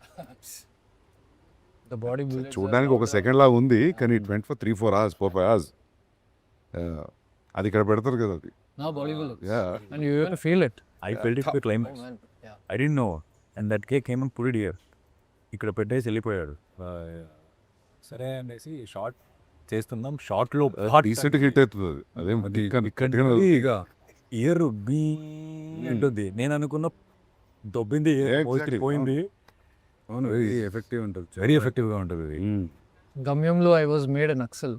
[SPEAKER 2] The body bullets
[SPEAKER 3] చూడడానికి ఒక సెకండ్ లాగా ఉంది, కానీ it went for 3-4 hours, 4-5 hours. అది ఇక్కడ పెడతారు కదా అది.
[SPEAKER 2] now body bullets.
[SPEAKER 3] Yeah.
[SPEAKER 2] And you even feel it.
[SPEAKER 5] I felt it for climax.
[SPEAKER 2] Man, yeah.
[SPEAKER 5] I didn't know. And that cake came and put it here. ఇక్కడ పెట్టేసి వెళ్ళిపోయాడు. సరే అనేసి షార్ట్ చేస్తున్నాం. షార్ట్లో
[SPEAKER 3] రీసెంట్ హిట్ అవుతుంది అది. అదేం
[SPEAKER 1] ఇక
[SPEAKER 5] ఇయర్ బీ ఉంటుంది. నేను అనుకున్న దొబ్బింది
[SPEAKER 3] Exactly.
[SPEAKER 5] పోయింది.
[SPEAKER 1] అవును, వెరీ ఎఫెక్టివ్ ఉంటుంది.
[SPEAKER 5] వెరీ ఎఫెక్టివ్గా ఉంటుంది ఇది.
[SPEAKER 2] Gamyamlo, I was made an Naxal.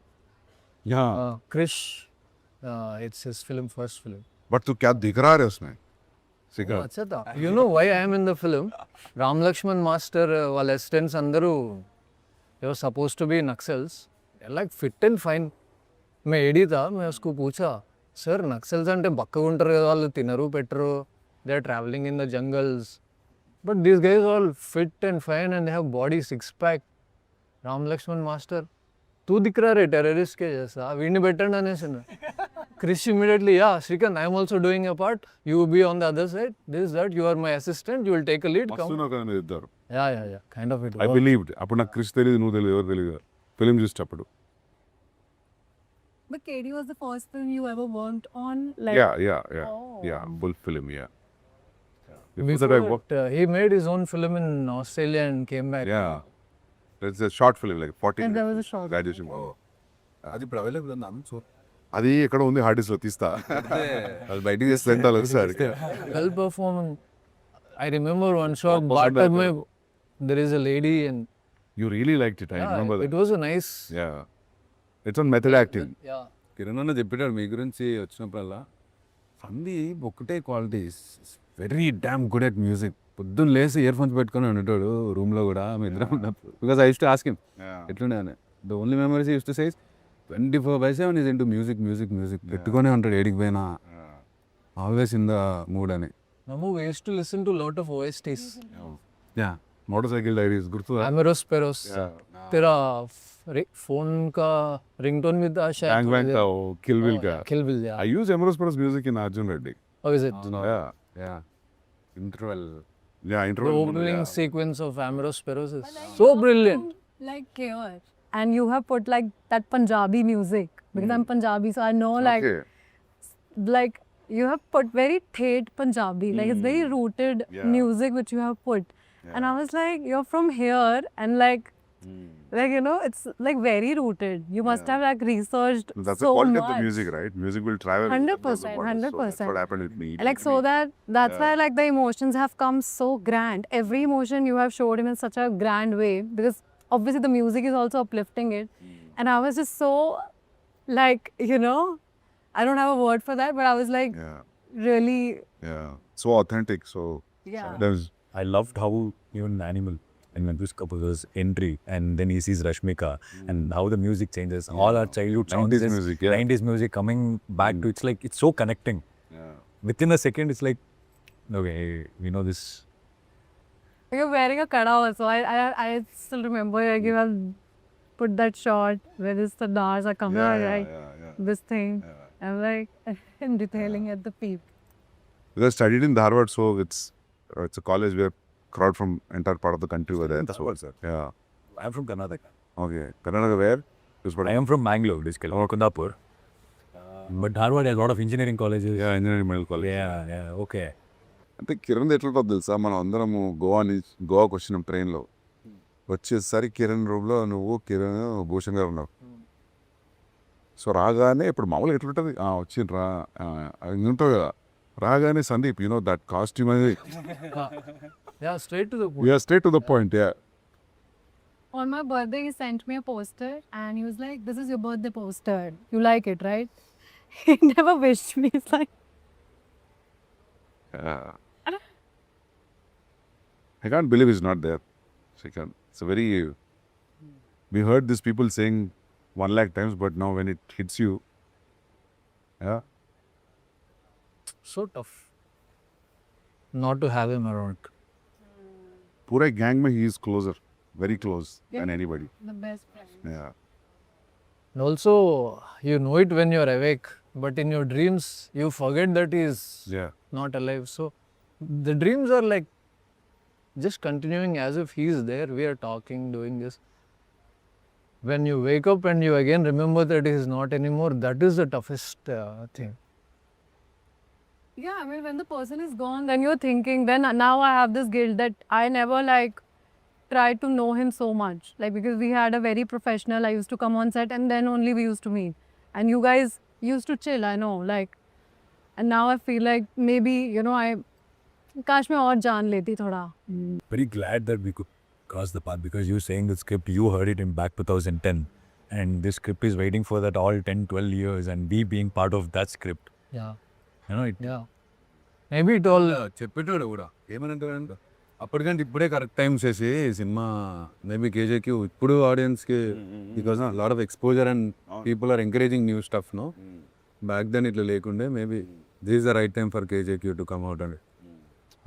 [SPEAKER 3] Yeah.
[SPEAKER 2] Krish, it's his film, first film.
[SPEAKER 3] But तू क्या दिख रहा है उसमें? शिखर.
[SPEAKER 2] अच्छा था. You know why I am in the film? Ram Lakshman Master, వాళ్ళ assistants అందరూ they were supposed to be Naxals. They're like fit and fine. मैं एडी था, मैं उसको पूछा, सर नक्सल्स అంటే బక్కగా ఉంటారు కదా, వాళ్ళు తినరు పెట్టరు, they are traveling in the jungles. But these guys all fit and fine and they have body six pack. Ram Lakshman Master, तू दिख रहा रे टेररिस्ट के जैसा, వీడిని పెట్టండి అనేసి. Krish immediately, yeah, Srikanth, I am also doing a part. You will be on the other side. This, that, you are my assistant. You will take a lead.
[SPEAKER 3] మస్తు
[SPEAKER 2] Come.
[SPEAKER 3] నాకు ఇద్దరు.
[SPEAKER 2] Yeah. Kind of it.
[SPEAKER 3] I believed. అప్పుడు నాకు క్రిష్ తెలియదు, నువ్వు తెలియదు, ఎవరు తెలియదు ఫిలిం చూసేటప్పుడు.
[SPEAKER 4] But KD was the first film you ever worked on? Like,
[SPEAKER 3] Yeah. Bull film, yeah. Before
[SPEAKER 2] Before
[SPEAKER 3] that I worked.
[SPEAKER 2] that, he made his own film in Australia and came back.
[SPEAKER 3] Yeah. It's a short film, like 40
[SPEAKER 4] And there was a
[SPEAKER 3] minutes.
[SPEAKER 4] short.
[SPEAKER 3] Graduation.
[SPEAKER 1] అది ఇప్పుడు available ఉందా? So
[SPEAKER 3] అది ఎక్కడ ఉంది hard disk లో తీస్తా. అది బయటికి తీస్తే ఎంత ఒకసారి.
[SPEAKER 2] Well performing. I remember one shot, Bharat mein, there is a lady and
[SPEAKER 3] You really liked it, I remember
[SPEAKER 2] it
[SPEAKER 3] that.
[SPEAKER 2] was a nice.
[SPEAKER 3] Yeah. It's on method acting.
[SPEAKER 2] Yeah.
[SPEAKER 1] Kiran అన్న చెప్పాడు మీ గురించి వచ్చినప్పుడల్లా, సందీప్ ఒకటే qualities, very damn good at music. పొద్దున్న లేసి ear phones పెట్టుకొని ఉండేటాడు రూమ్లో కూడా మీ ఇద్దరం ఉన్నప్పుడు. Because I use to ask him ఎట్లుండే అని. The only memories use to says 24/7 is into music పెట్టుకొనే ఉంటాడు ఏడికి పోయినా, ఆల్వేస్ ఇన్ ద మూడ్ అని.
[SPEAKER 2] Namu, we used to listen to lot of OSTs.
[SPEAKER 1] Yeah,
[SPEAKER 3] motor cycle diaries గుర్తుందా?
[SPEAKER 2] Ameros Peros. तेरा phone का रिंगटोन भी था शायद.
[SPEAKER 3] Bang Bang का किल बिल का.
[SPEAKER 2] Kill Bill, yeah.
[SPEAKER 3] I use Emerald Spurs music in Arjun Reddy.
[SPEAKER 2] How is it?
[SPEAKER 3] Yeah.
[SPEAKER 1] Yeah, interval.
[SPEAKER 3] Yeah,
[SPEAKER 2] The
[SPEAKER 3] interval.
[SPEAKER 2] opening sequence of Ameros Peros is so brilliant.
[SPEAKER 4] Like chaos. And you have put like that Punjabi music. Because I'm Punjabi, so I know like
[SPEAKER 3] Okay.
[SPEAKER 4] like you have put very thet Punjabi. Like it's very rooted
[SPEAKER 3] Yeah.
[SPEAKER 4] music which you have put. And I was like, you're from here and like you know, it's like very rooted. You must have like researched
[SPEAKER 3] That's
[SPEAKER 4] so
[SPEAKER 3] the quality
[SPEAKER 4] much.
[SPEAKER 3] of the music, right? Music will travel.
[SPEAKER 4] 100%,
[SPEAKER 3] across the borders. So that's
[SPEAKER 4] 100%.
[SPEAKER 3] what happened with me.
[SPEAKER 4] Like so that's why like the emotions have come so grand. Every emotion you have showed him in such a grand way, because obviously the music is also uplifting it. And I was just so like, you know, I don't have a word for that, but I was like
[SPEAKER 3] Yeah.
[SPEAKER 4] really,
[SPEAKER 3] Yeah. So authentic. So
[SPEAKER 4] yeah.
[SPEAKER 3] there's
[SPEAKER 5] I loved how even Animal and Mantush Kapoor's entry, and then he sees Rashmika, and how the music changes. All our childhood songs,
[SPEAKER 3] 90s
[SPEAKER 5] is
[SPEAKER 3] music, yeah.
[SPEAKER 5] 90s music coming back to, it's like, it's so connecting. Within a second, it's like, okay, we know this.
[SPEAKER 4] You're wearing a kada also. I still remember like you have put that shot where the stars are coming out, right? This thing. I'm like I'm detailing at the peep.
[SPEAKER 3] because I studied in Dharwad, so it's a college where crowd from entire part of the country were there.
[SPEAKER 5] Dharwad, sir.
[SPEAKER 3] Yeah.
[SPEAKER 5] I'm from Karnataka.
[SPEAKER 3] Okay. Karnataka where?
[SPEAKER 5] I am from Mangalore, basically, or Kundapur. But Dharwad has a lot of engineering colleges.
[SPEAKER 3] Yeah, engineering medical college.
[SPEAKER 5] Yeah, okay.
[SPEAKER 3] అంటే కిరణ్ ఎట్లా ఉంటుంది తెలుసా, మనం అందరము గోవాకి వచ్చినాం ట్రైన్లో. వచ్చేసరి కిరణ్ రూమ్లో నువ్వు కిరణ్ భూషణ్ గారు ఉన్నావు. సో రాగానే ఇప్పుడు మామూలుగా ఎట్లుంటుంది, వచ్చిండ్రా ఉంటావు కదా, రాగానే సందీప్ యూనో దట్ కాస్ట్యూమ్ అనేది
[SPEAKER 2] Yeah, straight to the point.
[SPEAKER 3] Straight to the point.
[SPEAKER 4] On my birthday, he sent me a poster and he was like, "This is your birthday poster. You like it, right?" He never wished me. He's like,
[SPEAKER 3] I can't believe he's not there. Srikanth. It's a very. We heard these people saying 1 lakh times, but now when it hits you, yeah,
[SPEAKER 2] So tough not to have him around.
[SPEAKER 3] पूरे gang में he is closer, very close than anybody.
[SPEAKER 4] the best friend.
[SPEAKER 3] Yeah.
[SPEAKER 2] And also, you know it when you're awake, but in your dreams, you forget that he's
[SPEAKER 3] Yeah.
[SPEAKER 2] not alive. So, the dreams are like just continuing as if he's there. We are talking, doing this. When you wake up and you again remember that he's not anymore, that is the toughest thing.
[SPEAKER 4] Yeah, I mean, when the person is gone, then you're thinking, then now I have this guilt that I never like tried to know him so much. Like, because we had a very professional, I used to come on set and then only we used to meet. And you guys used to chill, I know, like. And now I feel like maybe, you know, काश मैं और जान लेती थोड़ा.
[SPEAKER 5] Very glad that we could cross the path because you saying the script, you heard it in back 2010. And this script is waiting for that all 10, 12 years and we being part of that script.
[SPEAKER 2] Yeah.
[SPEAKER 5] You know, it,
[SPEAKER 2] Yeah. Maybe it all.
[SPEAKER 1] చెప్పేటోడు కూడా ఏమనంటాడు అప్పటికంటే ఇప్పుడే correct time చేసి cinema maybe KJQ ఇప్పుడు ఆడియన్స్కి because lot of exposure and people are encouraging new stuff no back then ఇట్లా లేకుండే maybe this is the right time for KJQ to come out అండి.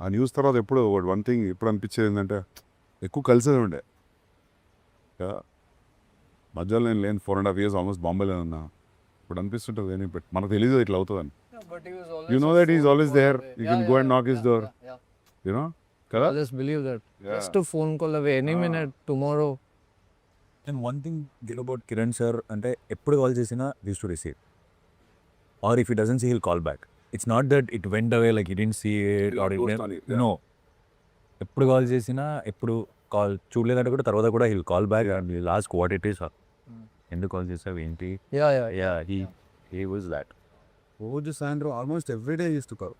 [SPEAKER 3] ఆ న్యూస్ తర్వాత ఎప్పుడు వన్ థింగ్ ఎప్పుడు అనిపించేది ఏంటంటే ఎక్కువ కలిసేది ఉండే మధ్యలో నేను లేని 4.5 years ఆల్మోస్ట్ బాంబేలో ఉన్నా. ఇప్పుడు అనిపిస్తుంటుంది కానీ బట్ మనకు తెలియదు ఇట్లా అవుతుందని.
[SPEAKER 2] But he was always
[SPEAKER 3] You know that he's always there. You can go and knock his door.
[SPEAKER 2] Yeah.
[SPEAKER 3] You know? Kada?
[SPEAKER 2] Just believe that. Just a phone call away, any minute, tomorrow.
[SPEAKER 5] and one thing good about Kiran sir, అంటే ఎప్పుడు call చేసినా used to receive. Or if he doesn't see, he'll call back. It's not that it went away like he didn't see it or it
[SPEAKER 3] ghost on it, yeah.
[SPEAKER 5] no. ఎప్పుడు call చేసినా ఎప్పుడు call చూడలేదంటే కూడా తర్వాత కూడా he'll call back and he'll ask what it is. ఎందుకు call చేసావు ఏంటి? Yeah, he was that.
[SPEAKER 1] రోజు సాయంత్రం almost everyday use to call.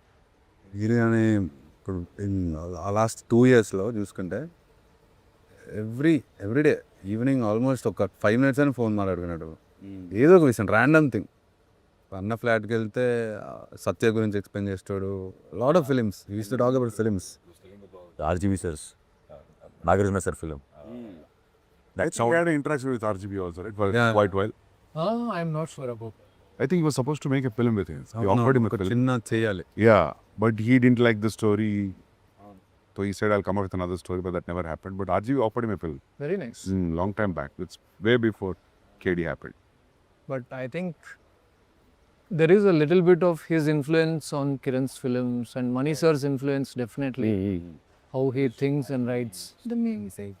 [SPEAKER 1] Biryani ఇప్పుడు లాస్ట్ 2 yearsలో చూసుకుంటే ఎవ్రీడే ఈవినింగ్ ఆల్మోస్ట్ ఒక 5 minutes అని ఫోన్ మాట్లాడుకున్నాడు. ఏదో ఒక విషయం ర్యాండమ్ థింగ్. అన్న ఫ్లాట్కి వెళ్తే సత్య గురించి ఎక్స్ప్లెయిన్ చేస్తాడు. Lot of films use to talk about films.
[SPEAKER 5] RGB sirs, Nagarjuna sir film.
[SPEAKER 3] That sound. He had an interaction with RGB also, right? For
[SPEAKER 1] Yeah.
[SPEAKER 3] quite while.
[SPEAKER 2] I'm not sure about that.
[SPEAKER 3] I think he was supposed to make a film with him. He offered him a film.
[SPEAKER 1] చిన్న చేయాలి.
[SPEAKER 3] Yeah, but he didn't like the story. So he said, I'll come up with another story, but that never happened. But RGB offered him a film.
[SPEAKER 2] Very nice.
[SPEAKER 3] Long time back. It's way before KD happened.
[SPEAKER 2] But I think there is a little bit of his influence on Kiran's films and Mani sir's influence definitely. How he thinks and writes.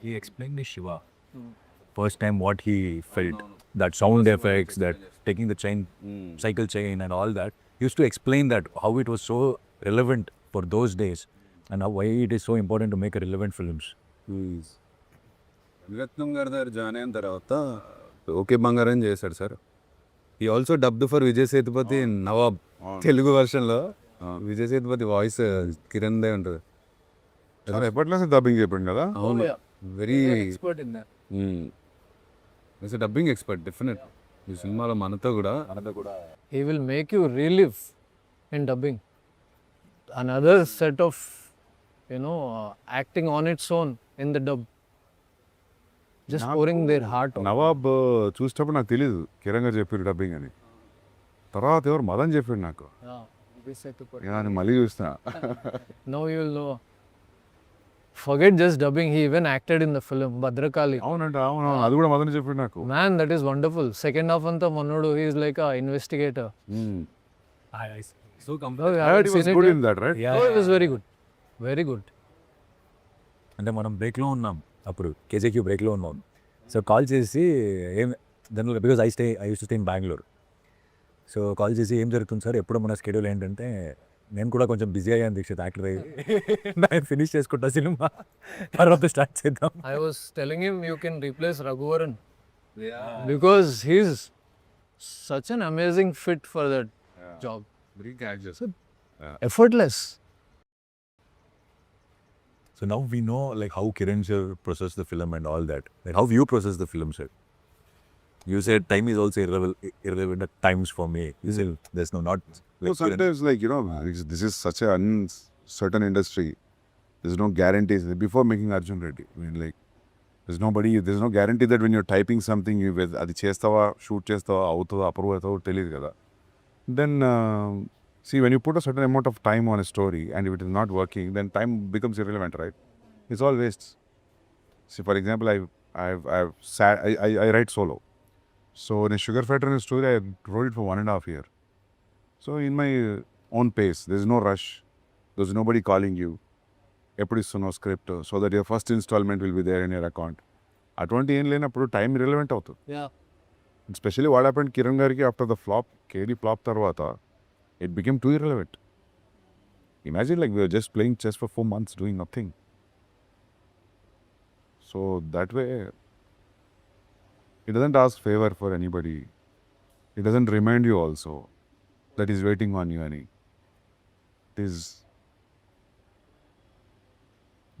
[SPEAKER 5] He explained the Shiva. First time what he felt, that sound effects, that taking the chain, cycle chain and all that. He used to explain that, how it was so relevant for those days and how why it is so important to make a relevant films.
[SPEAKER 1] విరత్నం గారి దగ్గర join అయిన తర్వాత okay బంగారం చేశాడు sir. ఈ also dubbed for Vijay Sethupathi Nawab Telugu వర్షన్లో. Vijay Sethupathi voice Kiran దే ఉంటుంది.
[SPEAKER 3] ఎప్పట్లేసి డబ్బింగ్ చెప్పండి కదా.
[SPEAKER 1] అవును, very
[SPEAKER 2] Expert in that.
[SPEAKER 1] Dubbing expert definite. ఈ సినిమాలో మనతో కూడా
[SPEAKER 2] He will make you relive in dubbing. Another set of, acting on its own in the dub. Just pouring their heart out.
[SPEAKER 3] Nawab చూసేటప్పుడు నాకు తెలియదు కిరణ్ గారు చెప్పారు డబ్బింగ్ అని. తర్వాత ఎవరు మదన్ చెప్పాడు నాకు. నేను మళ్ళీ చూస్తున్నా.
[SPEAKER 2] Now you will know. Forget just dubbing, he even acted in the film Bhadrakali.
[SPEAKER 3] అవునంటే అవును అది కూడా మదన్ చెప్పాడు నాకు.
[SPEAKER 2] Man, that is wonderful. Second half anta Manodu, he is like a investigator.
[SPEAKER 5] So
[SPEAKER 2] I
[SPEAKER 3] I heard he was
[SPEAKER 2] seen it,
[SPEAKER 3] good
[SPEAKER 2] yeah.
[SPEAKER 3] in that, right?
[SPEAKER 2] Oh, it was very good. Very good.
[SPEAKER 5] అంటే మనం బ్రేక్లో ఉన్నాం అప్పుడు, కేజేక్యూ బ్రేక్లో ఉన్నాం. So call చేసి ఏం దానిలో because I use to stay in Bengaluru. So call చేసి ఏం జరుగుతుంది సార్, ఎప్పుడు మన స్కెడ్యూల్ ఏంటంటే, నేను కూడా కొంచెం బిజీ అయ్యాను దీక్షిత్ యాక్టర్ అయ్యి, నేను ఫినిష్ చేసుకుంటా సినిమా, తర్వాత స్టార్ట్ చేద్దాం.
[SPEAKER 2] I was telling him you can replace Raghuvaran. Because he's such an amazing fit for that job. Effortless.
[SPEAKER 5] So now we know like how Kiran sir processed the film and all that. Like how you process the film, sir. You said time is also irrelevant at times for me. You said there's not
[SPEAKER 3] So
[SPEAKER 5] like Kiran.
[SPEAKER 3] sometimes this is such an uncertain industry. There's no guarantees. Before making Arjun Reddy, I mean there's no guarantee that when you're typing something, అది చేస్తావా, shoot చేస్తావా, అవుతుందా, approve అవుతుందో తెలియదు కదా. Then see, when you put a certain amount of time on a story and if it is not working, then time becomes irrelevant, right? It's all waste. See, for example, I write solo. So in a Sugar Factory story, I wrote it for 1.5 years. So in my own pace, there's no rush. There's nobody calling you. ఎప్పుడు ఇస్తున్నావు script, so that your first instalment will be there in your account. అటువంటి ఏం లేనప్పుడు time irrelevant అవుతుంది.
[SPEAKER 2] Yeah.
[SPEAKER 3] Especially what happened Kiran గారికి after the flop, KD flop తర్వాత it became too irrelevant. Imagine we were just playing chess for 4 months doing nothing. So that way, it doesn't ask favor for anybody. It doesn't remind you also that he's waiting on you any. Is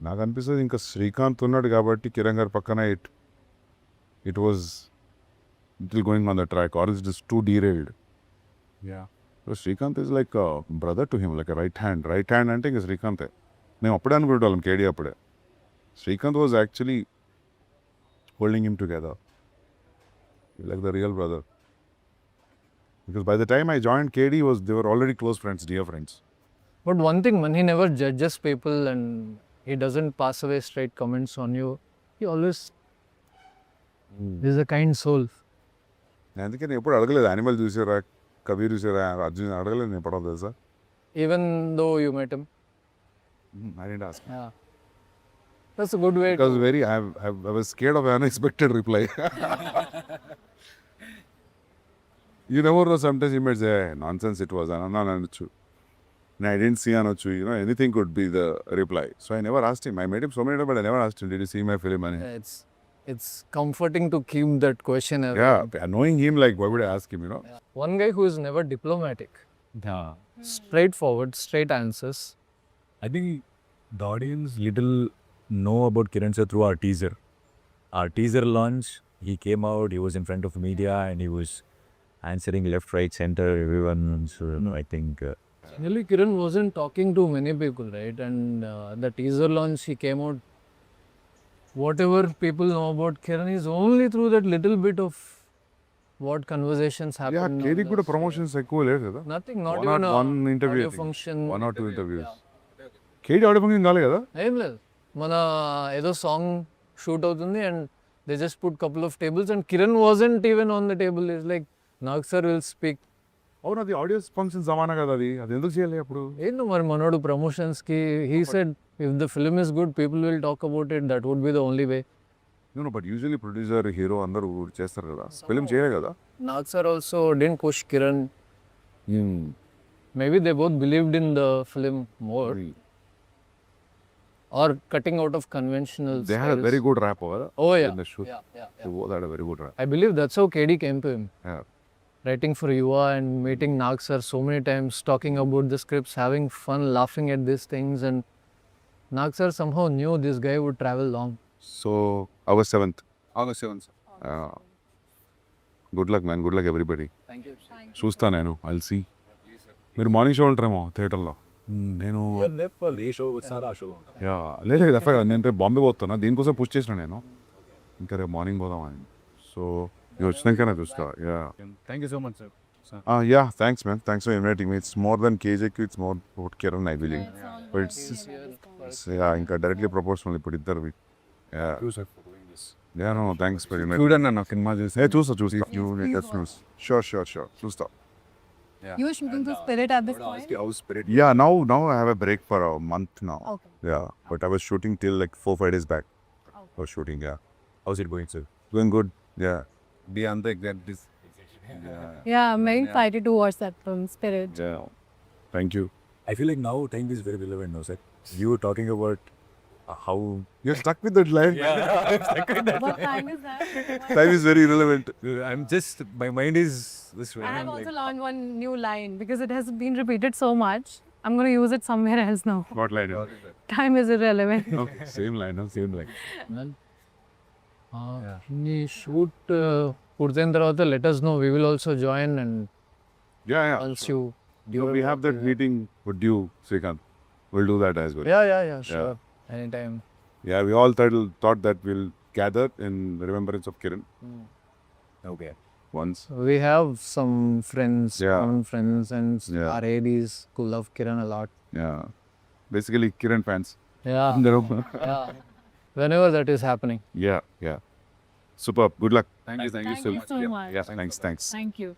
[SPEAKER 3] నాకు అనిపిస్తుంది ఇంకా శ్రీకాంత్ ఉన్నాడు కాబట్టి కిరణ్ గారి పక్కన it was little going on the track or is is to derailed. So Srikanth is like brother to him, like right hand అంటే ఇంకా శ్రీకాంతే. మేము అప్పుడే అనుకునేవాళ్ళం కేడీ అప్పుడే. Srikanth was actually holding him together like the real brother, because by the time I joined KD they were already close friends, dear friends.
[SPEAKER 2] But one thing, man, he never judges people and he doesn't pass away straight comments on you. He always is a kind soul.
[SPEAKER 3] అందుకే నేను ఎప్పుడు అడగలేదు animal చూసారా, కబీర్ చూసారా, అర్జున్ అడగలేదు నేను ఎప్పుడు తెలుసా.
[SPEAKER 2] Even though you met him.
[SPEAKER 3] I didn't ask.
[SPEAKER 2] Yeah. That's a good way.
[SPEAKER 3] Because I was scared of an unexpected reply. You never know, sometimes you might say, nonsense it was, అనొచ్చు. I didn't see అనొచ్చు, anything could be the reply. So I never asked him. I met him so many times, but I never asked him, did you see my film?
[SPEAKER 2] It's comforting to keep that question away.
[SPEAKER 3] Yeah, knowing him, like, why would I ask him,
[SPEAKER 2] Yeah. One guy who is never diplomatic.
[SPEAKER 5] Yeah.
[SPEAKER 2] Straightforward, straight answers.
[SPEAKER 5] I think the audience little know about Kiran sir through our teaser. Our teaser launch, he came out, he was in front of media and he was answering left, right, center, everyone. So, I think...
[SPEAKER 2] Really, Kiran wasn't talking to many people, right? And the teaser launch, he came out. Whatever people know about Kiran is only through that little bit of what conversations happen.
[SPEAKER 3] Yeah, KD కూడా promotions ఎక్కువ లేదు కదా.
[SPEAKER 2] Nothing, not
[SPEAKER 3] One
[SPEAKER 2] even
[SPEAKER 3] one interview,
[SPEAKER 2] audio function.
[SPEAKER 3] 1 or 2 interviews. KD audio function కాలే కదా.
[SPEAKER 2] ఏం లేదు, మన ఏదో సాంగ్ షూట్ అవుతుంది and they just put couple of tables and Kiran wasn't even on the table. Is like Nag sir will speak.
[SPEAKER 3] అవును, అది audio function సమానం కదా, అది ఎందుకు చేయాలి అప్పుడు?
[SPEAKER 2] ఏంటో మరి మనోడు ప్రమోషన్స్కి he said if the film is good people will talk about it, that would be the only way.
[SPEAKER 3] No, but usually producer hero అందరూ చేస్తారు కదా, ఫిల్మ్ చేయలే కదా.
[SPEAKER 2] Nag sir also didn't push Kiran. Maybe they both believed in the film more. Or cutting out of conventional
[SPEAKER 3] They had a very good rap over
[SPEAKER 2] Oh yeah.
[SPEAKER 3] in the shoot.
[SPEAKER 2] Yeah.
[SPEAKER 3] They both had a very good rap.
[SPEAKER 2] I believe that's how KD came to him.
[SPEAKER 3] Yeah.
[SPEAKER 2] Writing for Yuva and meeting Nag sir so many times, talking about the scripts, having fun, laughing at these things, and Nag sir somehow knew this guy would travel long.
[SPEAKER 3] So, August 7th.
[SPEAKER 1] August 7th, sir.
[SPEAKER 3] Good luck, man. Good luck, everybody.
[SPEAKER 2] Thank you.
[SPEAKER 3] చూస్తా నేను, I'll see. మీరు morning show ఉంటారేమో థియేటర్లో. నేను
[SPEAKER 5] ఏ show వచ్చారా ఆ show?
[SPEAKER 3] లేదు డెఫినెట్గా నేను రేపు బాంబే పోతున్నా, దీనికోసం పుష్ చేసిన నేను, ఇంకా రేపు మార్నింగ్ పోదామని. సో నేను వచ్చినాకనే చూస్తా.
[SPEAKER 1] Thank you so much, sir.
[SPEAKER 3] Yeah, thanks man, thanks for inviting me. It's more than KJQ, it's more about Kiran, I believe. But it's ఇంకా డైరెక్ట్లీ ప్రపోర్షనల్ ఇప్పుడు ఇద్దరు. No, thanks for inviting me.
[SPEAKER 1] చూడండి అన్న cinema చూసి.
[SPEAKER 3] చూస్తా. Sure, చూస్తా.
[SPEAKER 4] You were shooting to Spirit at this point?
[SPEAKER 3] Yeah, now I have a break for a month now.
[SPEAKER 4] Okay.
[SPEAKER 3] Yeah, but I was shooting till like 4-5 days back. I was shooting, yeah.
[SPEAKER 5] How's it going, sir?
[SPEAKER 3] Going good, yeah.
[SPEAKER 1] Be on the exact this.
[SPEAKER 4] Yeah, I'm very excited to watch that film, Spirit.
[SPEAKER 3] Yeah. Thank you.
[SPEAKER 5] I feel like now time is very relevant now, sir. You were talking about how...
[SPEAKER 3] You're stuck with that line.
[SPEAKER 4] What time is that?
[SPEAKER 3] Time is very irrelevant.
[SPEAKER 1] I'm just, my mind is this way.
[SPEAKER 4] I have also learned one new line because it has been repeated so much. I'm going to use it somewhere else now.
[SPEAKER 3] What line?
[SPEAKER 4] Time is irrelevant.
[SPEAKER 3] Okay, same line.
[SPEAKER 2] Well, the shoot పూర్తయిన తర్వాత let us know. We will also join and
[SPEAKER 3] Yeah.
[SPEAKER 2] once you...
[SPEAKER 3] We have that meeting with you, Srikanth. We'll do that as well.
[SPEAKER 2] Yeah, sure. Anytime.
[SPEAKER 3] Yeah, we all thought that we'll gather in remembrance of Kiran.
[SPEAKER 5] Okay.
[SPEAKER 3] Once.
[SPEAKER 2] We have some friends,
[SPEAKER 3] Yeah.
[SPEAKER 2] common friends, and
[SPEAKER 3] Yeah.
[SPEAKER 2] our ADs who love Kiran a lot.
[SPEAKER 3] Yeah. Basically, Kiran fans.
[SPEAKER 2] Yeah. Yeah. Whenever that is happening.
[SPEAKER 3] Yeah. Super. Good luck.
[SPEAKER 1] Thank you
[SPEAKER 4] Thank
[SPEAKER 1] so
[SPEAKER 4] you
[SPEAKER 1] much.
[SPEAKER 4] so much.
[SPEAKER 3] Yeah, thanks.
[SPEAKER 4] Thank you.